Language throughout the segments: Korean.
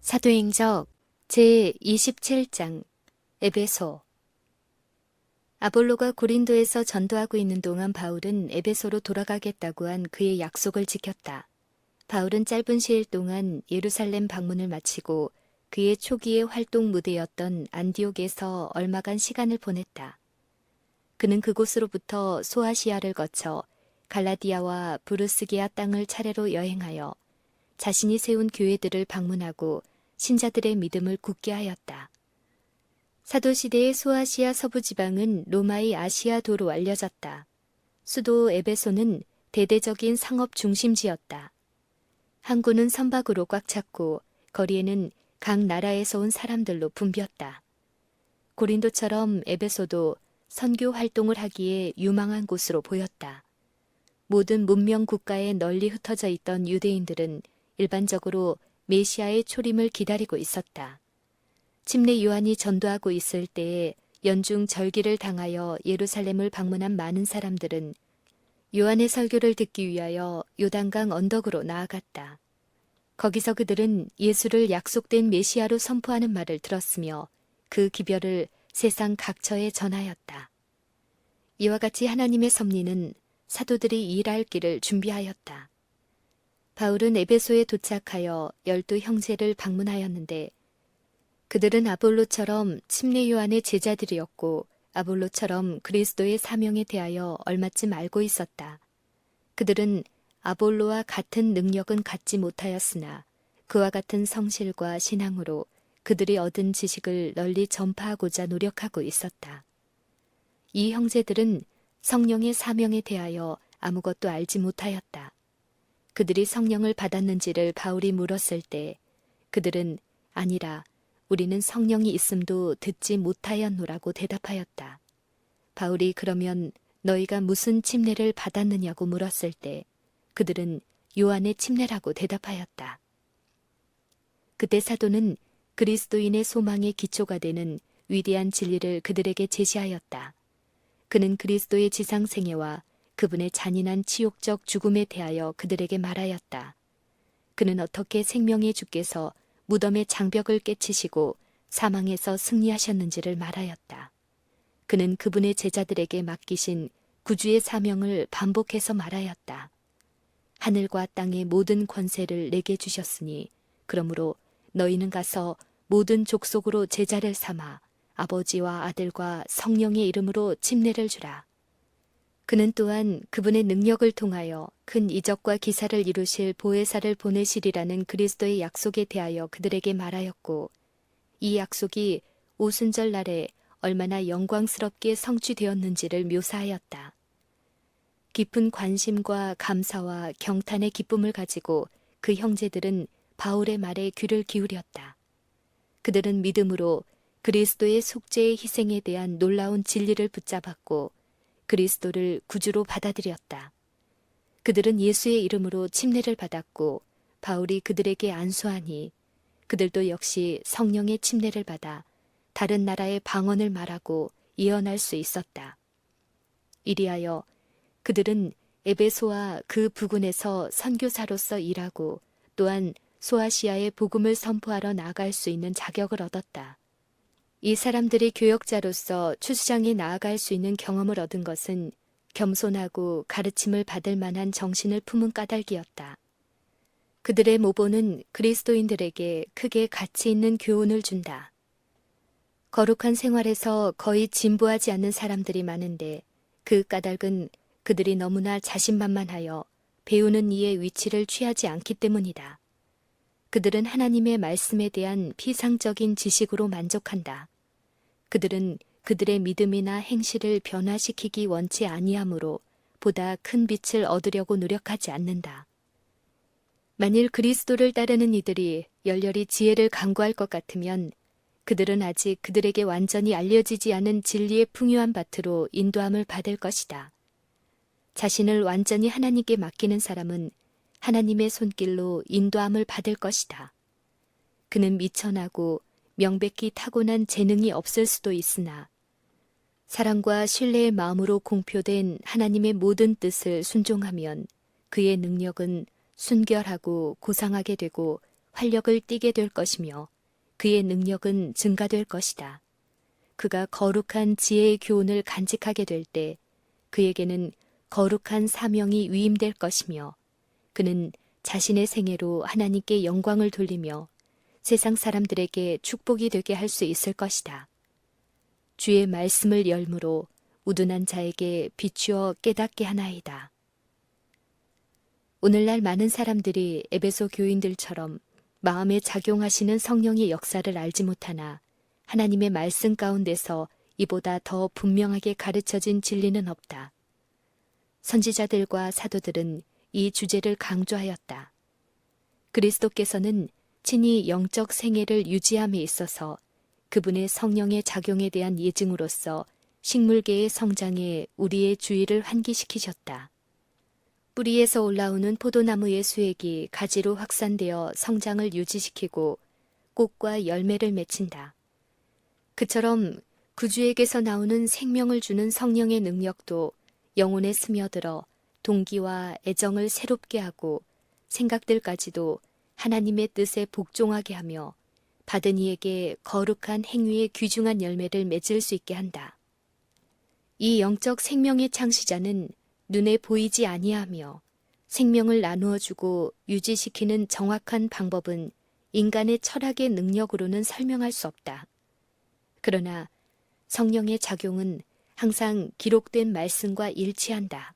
사도행적 제27장 에베소. 아볼로가 고린도에서 전도하고 있는 동안 바울은 에베소로 돌아가겠다고 한 그의 약속을 지켰다. 바울은 짧은 시일 동안 예루살렘 방문을 마치고 그의 초기의 활동 무대였던 안디옥에서 얼마간 시간을 보냈다. 그는 그곳으로부터 소아시아를 거쳐 갈라디아와 부르스기아 땅을 차례로 여행하여 자신이 세운 교회들을 방문하고 신자들의 믿음을 굳게 하였다. 사도시대의 소아시아 서부지방은 로마의 아시아도로 알려졌다. 수도 에베소는 대대적인 상업 중심지였다. 항구는 선박으로 꽉 찼고 거리에는 각 나라에서 온 사람들로 붐볐다. 고린도처럼 에베소도 선교 활동을 하기에 유망한 곳으로 보였다. 모든 문명 국가에 널리 흩어져 있던 유대인들은 일반적으로 메시아의 초림을 기다리고 있었다. 침례 요한이 전도하고 있을 때에 연중 절기를 당하여 예루살렘을 방문한 많은 사람들은 요한의 설교를 듣기 위하여 요단강 언덕으로 나아갔다. 거기서 그들은 예수를 약속된 메시아로 선포하는 말을 들었으며 그 기별을 세상 각처에 전하였다. 이와 같이 하나님의 섭리는 사도들이 일할 길을 준비하였다. 바울은 에베소에 도착하여 12 형제를 방문하였는데 그들은 아볼로처럼 침례 요한의 제자들이었고 아볼로처럼 그리스도의 사명에 대하여 얼마쯤 알고 있었다. 그들은 아볼로와 같은 능력은 갖지 못하였으나 그와 같은 성실과 신앙으로 그들이 얻은 지식을 널리 전파하고자 노력하고 있었다. 이 형제들은 성령의 사명에 대하여 아무것도 알지 못하였다. 그들이 성령을 받았는지를 바울이 물었을 때 그들은 아니라 우리는 성령이 있음도 듣지 못하였노라고 대답하였다. 바울이 그러면 너희가 무슨 침례를 받았느냐고 물었을 때 그들은 요한의 침례라고 대답하였다. 그때 사도는 그리스도인의 소망의 기초가 되는 위대한 진리를 그들에게 제시하였다. 그는 그리스도의 지상생애와 그분의 잔인한 치욕적 죽음에 대하여 그들에게 말하였다. 그는 어떻게 생명의 주께서 무덤의 장벽을 깨치시고 사망에서 승리하셨는지를 말하였다. 그는 그분의 제자들에게 맡기신 구주의 사명을 반복해서 말하였다. 하늘과 땅의 모든 권세를 내게 주셨으니 그러므로 너희는 가서 모든 족속으로 제자를 삼아 아버지와 아들과 성령의 이름으로 침례를 주라. 그는 또한 그분의 능력을 통하여 큰 이적과 기사를 이루실 보혜사를 보내시리라는 그리스도의 약속에 대하여 그들에게 말하였고 이 약속이 오순절 날에 얼마나 영광스럽게 성취되었는지를 묘사하였다. 깊은 관심과 감사와 경탄의 기쁨을 가지고 그 형제들은 바울의 말에 귀를 기울였다. 그들은 믿음으로 그리스도의 속죄의 희생에 대한 놀라운 진리를 붙잡았고 그리스도를 구주로 받아들였다. 그들은 예수의 이름으로 침례를 받았고 바울이 그들에게 안수하니 그들도 역시 성령의 침례를 받아 다른 나라의 방언을 말하고 예언할 수 있었다. 이리하여 그들은 에베소와 그 부근에서 선교사로서 일하고 또한 소아시아의 복음을 선포하러 나아갈 수 있는 자격을 얻었다. 이 사람들이 교역자로서 추수장에 나아갈 수 있는 경험을 얻은 것은 겸손하고 가르침을 받을 만한 정신을 품은 까닭이었다. 그들의 모보는 그리스도인들에게 크게 가치 있는 교훈을 준다. 거룩한 생활에서 거의 진보하지 않는 사람들이 많은데 그 까닭은 그들이 너무나 자신만만하여 배우는 이의 위치를 취하지 않기 때문이다. 그들은 하나님의 말씀에 대한 피상적인 지식으로 만족한다. 그들은 그들의 믿음이나 행실을 변화시키기 원치 아니하므로 보다 큰 빛을 얻으려고 노력하지 않는다. 만일 그리스도를 따르는 이들이 열렬히 지혜를 강구할 것 같으면 그들은 아직 그들에게 완전히 알려지지 않은 진리의 풍요한 밭으로 인도함을 받을 것이다. 자신을 완전히 하나님께 맡기는 사람은 하나님의 손길로 인도함을 받을 것이다. 그는 미천하고 명백히 타고난 재능이 없을 수도 있으나 사랑과 신뢰의 마음으로 공표된 하나님의 모든 뜻을 순종하면 그의 능력은 순결하고 고상하게 되고 활력을 띠게 될 것이며 그의 능력은 증가될 것이다. 그가 거룩한 지혜의 교훈을 간직하게 될 때 그에게는 거룩한 사명이 위임될 것이며 그는 자신의 생애로 하나님께 영광을 돌리며 세상 사람들에게 축복이 되게 할 수 있을 것이다. 주의 말씀을 열무로 우둔한 자에게 비추어 깨닫게 하나이다. 오늘날 많은 사람들이 에베소 교인들처럼 마음에 작용하시는 성령의 역사를 알지 못하나 하나님의 말씀 가운데서 이보다 더 분명하게 가르쳐진 진리는 없다. 선지자들과 사도들은 이 주제를 강조하였다. 그리스도께서는 친히 영적 생애를 유지함에 있어서 그분의 성령의 작용에 대한 예증으로서 식물계의 성장에 우리의 주의를 환기시키셨다. 뿌리에서 올라오는 포도나무의 수액이 가지로 확산되어 성장을 유지시키고 꽃과 열매를 맺힌다. 그처럼 구주에게서 나오는 생명을 주는 성령의 능력도 영혼에 스며들어 동기와 애정을 새롭게 하고 생각들까지도 하나님의 뜻에 복종하게 하며 받은 이에게 거룩한 행위의 귀중한 열매를 맺을 수 있게 한다. 이 영적 생명의 창시자는 눈에 보이지 아니하며 생명을 나누어 주고 유지시키는 정확한 방법은 인간의 철학의 능력으로는 설명할 수 없다. 그러나 성령의 작용은 항상 기록된 말씀과 일치한다.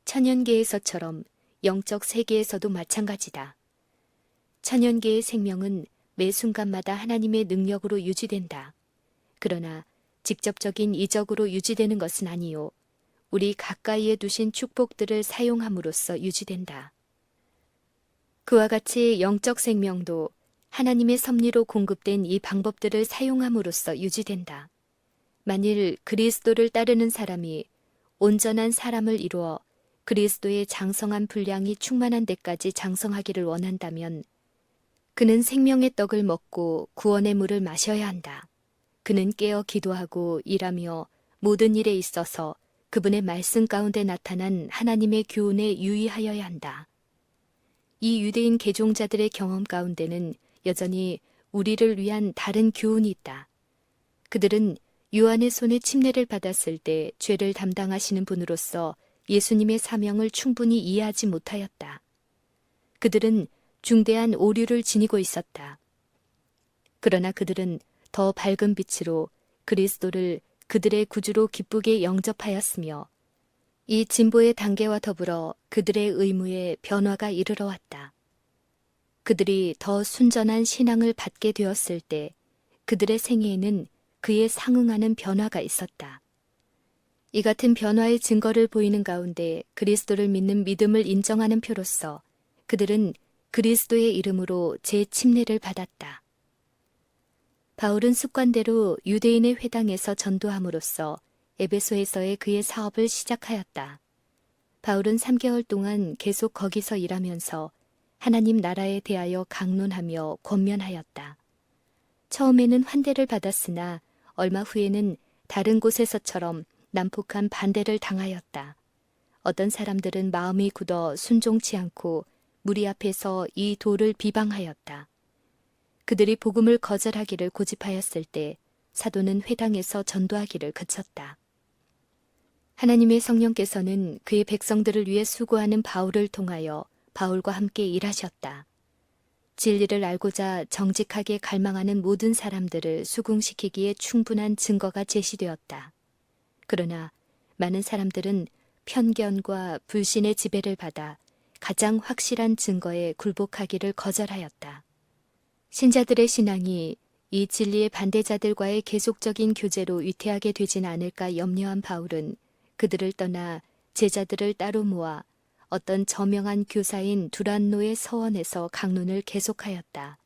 천연계에서처럼 영적 세계에서도 마찬가지다. 천연계의 생명은 매 순간마다 하나님의 능력으로 유지된다. 그러나 직접적인 이적으로 유지되는 것은 아니요. 우리 가까이에 두신 축복들을 사용함으로써 유지된다. 그와 같이 영적 생명도 하나님의 섭리로 공급된 이 방법들을 사용함으로써 유지된다. 만일 그리스도를 따르는 사람이 온전한 사람을 이루어 그리스도의 장성한 분량이 충만한 데까지 장성하기를 원한다면 그는 생명의 떡을 먹고 구원의 물을 마셔야 한다. 그는 깨어 기도하고 일하며 모든 일에 있어서 그분의 말씀 가운데 나타난 하나님의 교훈에 유의하여야 한다. 이 유대인 개종자들의 경험 가운데는 여전히 우리를 위한 다른 교훈이 있다. 그들은 요한의 손에 침례를 받았을 때 죄를 담당하시는 분으로서 예수님의 사명을 충분히 이해하지 못하였다. 그들은 중대한 오류를 지니고 있었다. 그러나 그들은 더 밝은 빛으로 그리스도를 그들의 구주로 기쁘게 영접하였으며 이 진보의 단계와 더불어 그들의 의무에 변화가 이르러 왔다. 그들이 더 순전한 신앙을 받게 되었을 때 그들의 생애에는 그에 상응하는 변화가 있었다. 이 같은 변화의 증거를 보이는 가운데 그리스도를 믿는 믿음을 인정하는 표로서 그들은 그리스도의 이름으로 재침례를 받았다. 바울은 습관대로 유대인의 회당에서 전도함으로써 에베소에서의 그의 사업을 시작하였다. 바울은 3개월 동안 계속 거기서 일하면서 하나님 나라에 대하여 강론하며 권면하였다. 처음에는 환대를 받았으나 얼마 후에는 다른 곳에서처럼 난폭한 반대를 당하였다. 어떤 사람들은 마음이 굳어 순종치 않고 무리 앞에서 이 도를 비방하였다. 그들이 복음을 거절하기를 고집하였을 때 사도는 회당에서 전도하기를 그쳤다. 하나님의 성령께서는 그의 백성들을 위해 수고하는 바울을 통하여 바울과 함께 일하셨다. 진리를 알고자 정직하게 갈망하는 모든 사람들을 수긍시키기에 충분한 증거가 제시되었다. 그러나 많은 사람들은 편견과 불신의 지배를 받아 가장 확실한 증거에 굴복하기를 거절하였다. 신자들의 신앙이 이 진리의 반대자들과의 계속적인 교제로 위태하게 되진 않을까 염려한 바울은 그들을 떠나 제자들을 따로 모아 어떤 저명한 교사인 두란노의 서원에서 강론을 계속하였다.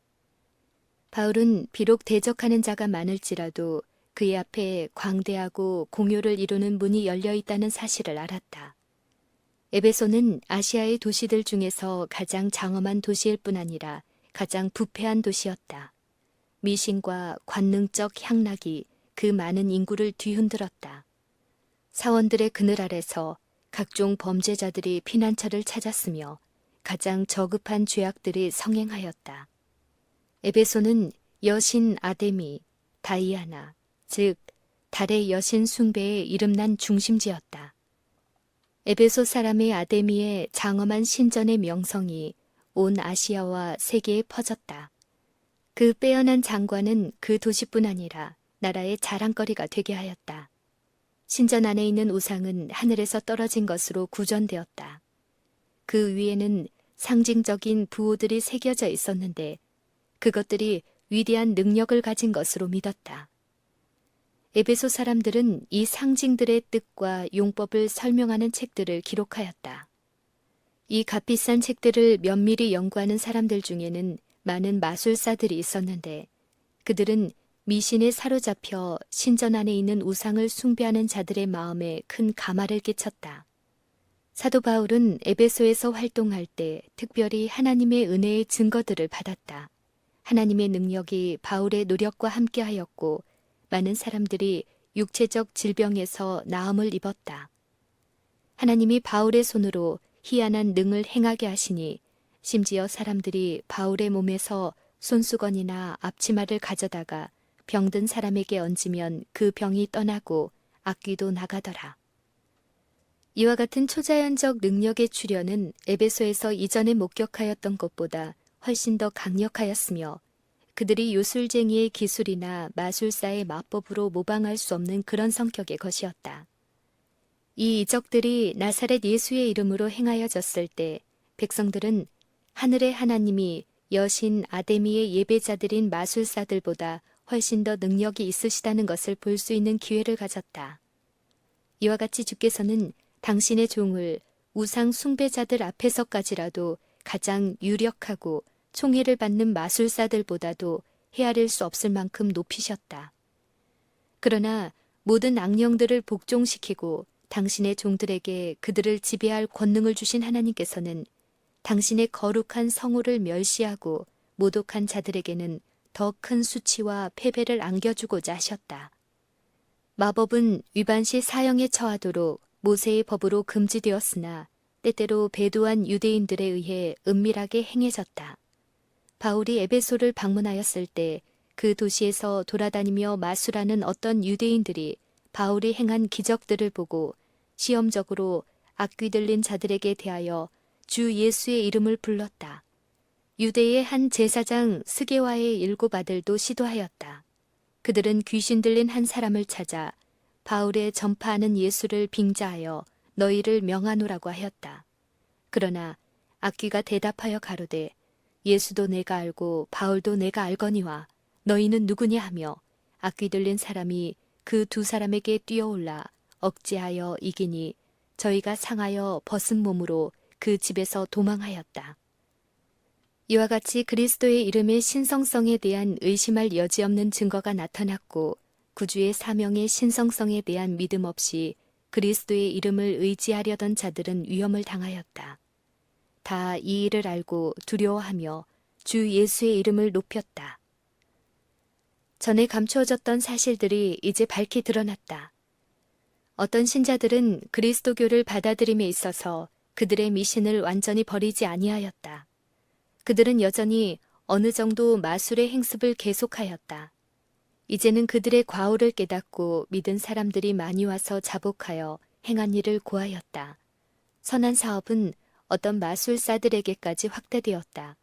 바울은 비록 대적하는 자가 많을지라도 그의 앞에 광대하고 공효를 이루는 문이 열려 있다는 사실을 알았다. 에베소는 아시아의 도시들 중에서 가장 장엄한 도시일 뿐 아니라 가장 부패한 도시였다. 미신과 관능적 향락이 그 많은 인구를 뒤흔들었다. 사원들의 그늘 아래서 각종 범죄자들이 피난처를 찾았으며 가장 저급한 죄악들이 성행하였다. 에베소는 여신 아데미, 다이아나, 즉 달의 여신 숭배의 이름난 중심지였다. 에베소 사람의 아데미의 장엄한 신전의 명성이 온 아시아와 세계에 퍼졌다. 그 빼어난 장관은 그 도시뿐 아니라 나라의 자랑거리가 되게 하였다. 신전 안에 있는 우상은 하늘에서 떨어진 것으로 구전되었다. 그 위에는 상징적인 부호들이 새겨져 있었는데 그것들이 위대한 능력을 가진 것으로 믿었다. 에베소 사람들은 이 상징들의 뜻과 용법을 설명하는 책들을 기록하였다. 이 값비싼 책들을 면밀히 연구하는 사람들 중에는 많은 마술사들이 있었는데 그들은 미신에 사로잡혀 신전 안에 있는 우상을 숭배하는 자들의 마음에 큰 가마를 끼쳤다. 사도 바울은 에베소에서 활동할 때 특별히 하나님의 은혜의 증거들을 받았다. 하나님의 능력이 바울의 노력과 함께하였고 많은 사람들이 육체적 질병에서 나음을 입었다. 하나님이 바울의 손으로 희한한 능을 행하게 하시니 심지어 사람들이 바울의 몸에서 손수건이나 앞치마를 가져다가 병든 사람에게 얹으면 그 병이 떠나고 악귀도 나가더라. 이와 같은 초자연적 능력의 출현은 에베소에서 이전에 목격하였던 것보다 훨씬 더 강력하였으며 그들이 요술쟁이의 기술이나 마술사의 마법으로 모방할 수 없는 그런 성격의 것이었다. 이 이적들이 나사렛 예수의 이름으로 행하여졌을 때 백성들은 하늘의 하나님이 여신 아데미의 예배자들인 마술사들보다 훨씬 더 능력이 있으시다는 것을 볼 수 있는 기회를 가졌다. 이와 같이 주께서는 당신의 종을 우상 숭배자들 앞에서까지라도 가장 유력하고 총애를 받는 마술사들보다도 헤아릴 수 없을 만큼 높이셨다. 그러나 모든 악령들을 복종시키고 당신의 종들에게 그들을 지배할 권능을 주신 하나님께서는 당신의 거룩한 성호를 멸시하고 모독한 자들에게는 더 큰 수치와 패배를 안겨주고자 하셨다. 마법은 위반시 사형에 처하도록 모세의 법으로 금지되었으나 때때로 배도한 유대인들에 의해 은밀하게 행해졌다. 바울이 에베소를 방문하였을 때 그 도시에서 돌아다니며 마술하는 어떤 유대인들이 바울이 행한 기적들을 보고 시험적으로 악귀 들린 자들에게 대하여 주 예수의 이름을 불렀다. 유대의 한 제사장 스게와의 7 아들도 시도하였다. 그들은 귀신 들린 한 사람을 찾아 바울의 전파하는 예수를 빙자하여 너희를 명하노라고 하였다. 그러나 악귀가 대답하여 가로되 예수도 내가 알고 바울도 내가 알거니와 너희는 누구냐 하며 악귀 들린 사람이 그 2 사람에게 뛰어올라 억제하여 이기니 저희가 상하여 벗은 몸으로 그 집에서 도망하였다. 이와 같이 그리스도의 이름의 신성성에 대한 의심할 여지없는 증거가 나타났고 구주의 사명의 신성성에 대한 믿음 없이 그리스도의 이름을 의지하려던 자들은 위험을 당하였다. 다 이 일을 알고 두려워하며 주 예수의 이름을 높였다. 전에 감추어졌던 사실들이 이제 밝히 드러났다. 어떤 신자들은 그리스도교를 받아들임에 있어서 그들의 미신을 완전히 버리지 아니하였다. 그들은 여전히 어느 정도 마술의 행습을 계속하였다. 이제는 그들의 과오를 깨닫고 믿은 사람들이 많이 와서 자복하여 행한 일을 고하였다. 선한 사업은 어떤 마술사들에게까지 확대되었다.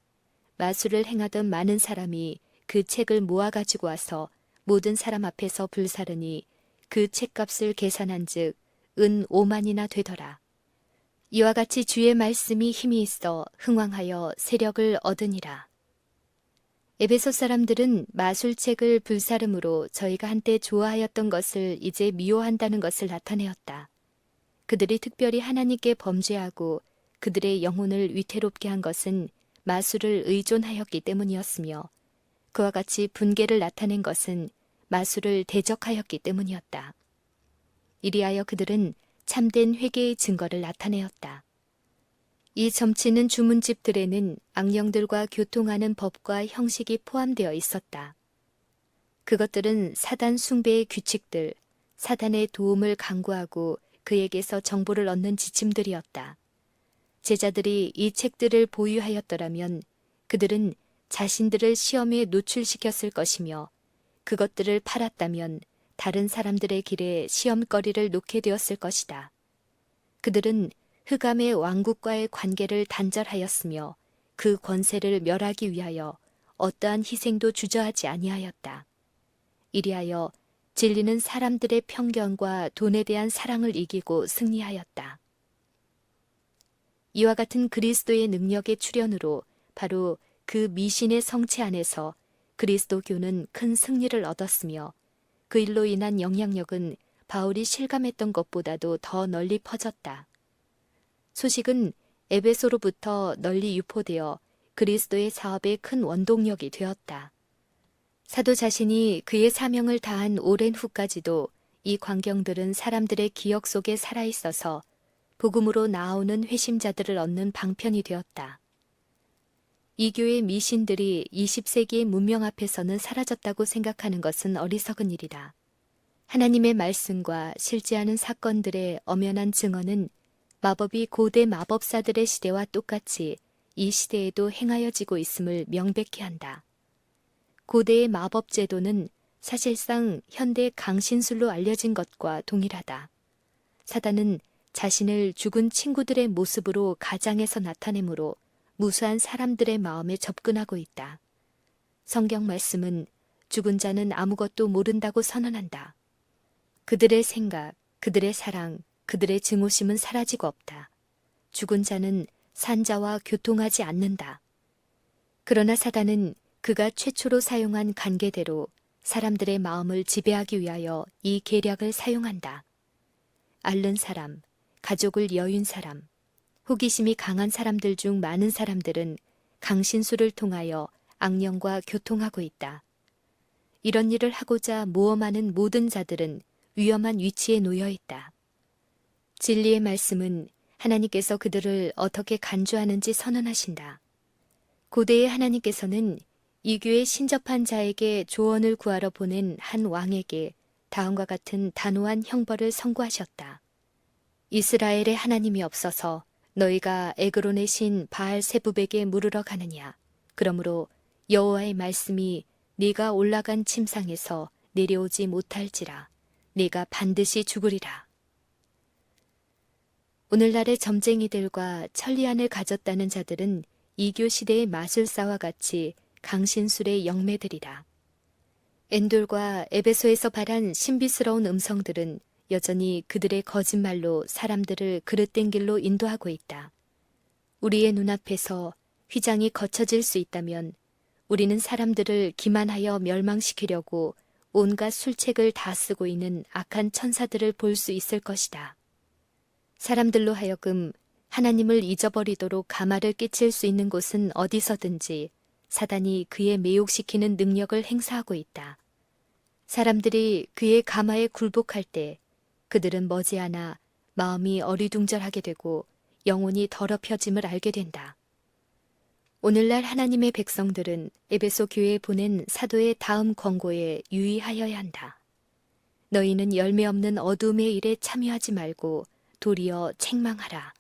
마술을 행하던 많은 사람이 그 책을 모아가지고 와서 모든 사람 앞에서 불사르니 그 책값을 계산한 즉 은 5만이나 되더라. 이와 같이 주의 말씀이 힘이 있어 흥왕하여 세력을 얻으니라. 에베소 사람들은 마술책을 불사름으로 저희가 한때 좋아하였던 것을 이제 미워한다는 것을 나타내었다. 그들이 특별히 하나님께 범죄하고 그들의 영혼을 위태롭게 한 것은 마술을 의존하였기 때문이었으며 그와 같이 분개를 나타낸 것은 마술을 대적하였기 때문이었다. 이리하여 그들은 참된 회개의 증거를 나타내었다. 이 점치는 주문집들에는 악령들과 교통하는 법과 형식이 포함되어 있었다. 그것들은 사단 숭배의 규칙들, 사단의 도움을 강구하고 그에게서 정보를 얻는 지침들이었다. 제자들이 이 책들을 보유하였더라면 그들은 자신들을 시험에 노출시켰을 것이며 그것들을 팔았다면 다른 사람들의 길에 시험거리를 놓게 되었을 것이다. 그들은 흑암의 왕국과의 관계를 단절하였으며 그 권세를 멸하기 위하여 어떠한 희생도 주저하지 아니하였다. 이리하여 진리는 사람들의 편견과 돈에 대한 사랑을 이기고 승리하였다. 이와 같은 그리스도의 능력의 출현으로 바로 그 미신의 성체 안에서 그리스도교는 큰 승리를 얻었으며 그 일로 인한 영향력은 바울이 실감했던 것보다도 더 널리 퍼졌다. 소식은 에베소로부터 널리 유포되어 그리스도의 사업의 큰 원동력이 되었다. 사도 자신이 그의 사명을 다한 오랜 후까지도 이 광경들은 사람들의 기억 속에 살아있어서 복음으로 나아오는 회심자들을 얻는 방편이 되었다. 이 교의 미신들이 20세기의 문명 앞에서는 사라졌다고 생각하는 것은 어리석은 일이다. 하나님의 말씀과 실제하는 사건들의 엄연한 증언은 마법이 고대 마법사들의 시대와 똑같이 이 시대에도 행하여지고 있음을 명백히 한다. 고대의 마법 제도는 사실상 현대 강신술로 알려진 것과 동일하다. 사단은 자신을 죽은 친구들의 모습으로 가장해서 나타내므로 무수한 사람들의 마음에 접근하고 있다. 성경 말씀은 죽은 자는 아무것도 모른다고 선언한다. 그들의 생각, 그들의 사랑, 그들의 증오심은 사라지고 없다. 죽은 자는 산자와 교통하지 않는다. 그러나 사단은 그가 최초로 사용한 관계대로 사람들의 마음을 지배하기 위하여 이 계략을 사용한다. 앓는 사람, 가족을 여윈 사람, 호기심이 강한 사람들 중 많은 사람들은 강신술을 통하여 악령과 교통하고 있다. 이런 일을 하고자 모험하는 모든 자들은 위험한 위치에 놓여 있다. 진리의 말씀은 하나님께서 그들을 어떻게 간주하는지 선언하신다. 고대의 하나님께서는 이교에 신접한 자에게 조언을 구하러 보낸 한 왕에게 다음과 같은 단호한 형벌을 선고하셨다. 이스라엘의 하나님이 없어서 너희가 에그론의 신 바알 세부백에 물으러 가느냐. 그러므로 여호와의 말씀이 네가 올라간 침상에서 내려오지 못할지라. 네가 반드시 죽으리라. 오늘날의 점쟁이들과 천리안을 가졌다는 자들은 이교 시대의 마술사와 같이 강신술의 영매들이다. 엔돌과 에베소에서 발한 신비스러운 음성들은 여전히 그들의 거짓말로 사람들을 그릇된 길로 인도하고 있다. 우리의 눈앞에서 휘장이 거쳐질 수 있다면 우리는 사람들을 기만하여 멸망시키려고 온갖 술책을 다 쓰고 있는 악한 천사들을 볼 수 있을 것이다. 사람들로 하여금 하나님을 잊어버리도록 가마를 끼칠 수 있는 곳은 어디서든지 사단이 그의 매혹시키는 능력을 행사하고 있다. 사람들이 그의 가마에 굴복할 때 그들은 머지않아 마음이 어리둥절하게 되고 영혼이 더럽혀짐을 알게 된다. 오늘날 하나님의 백성들은 에베소 교회에 보낸 사도의 다음 권고에 유의하여야 한다. 너희는 열매 없는 어둠의 일에 참여하지 말고 도리어 책망하라.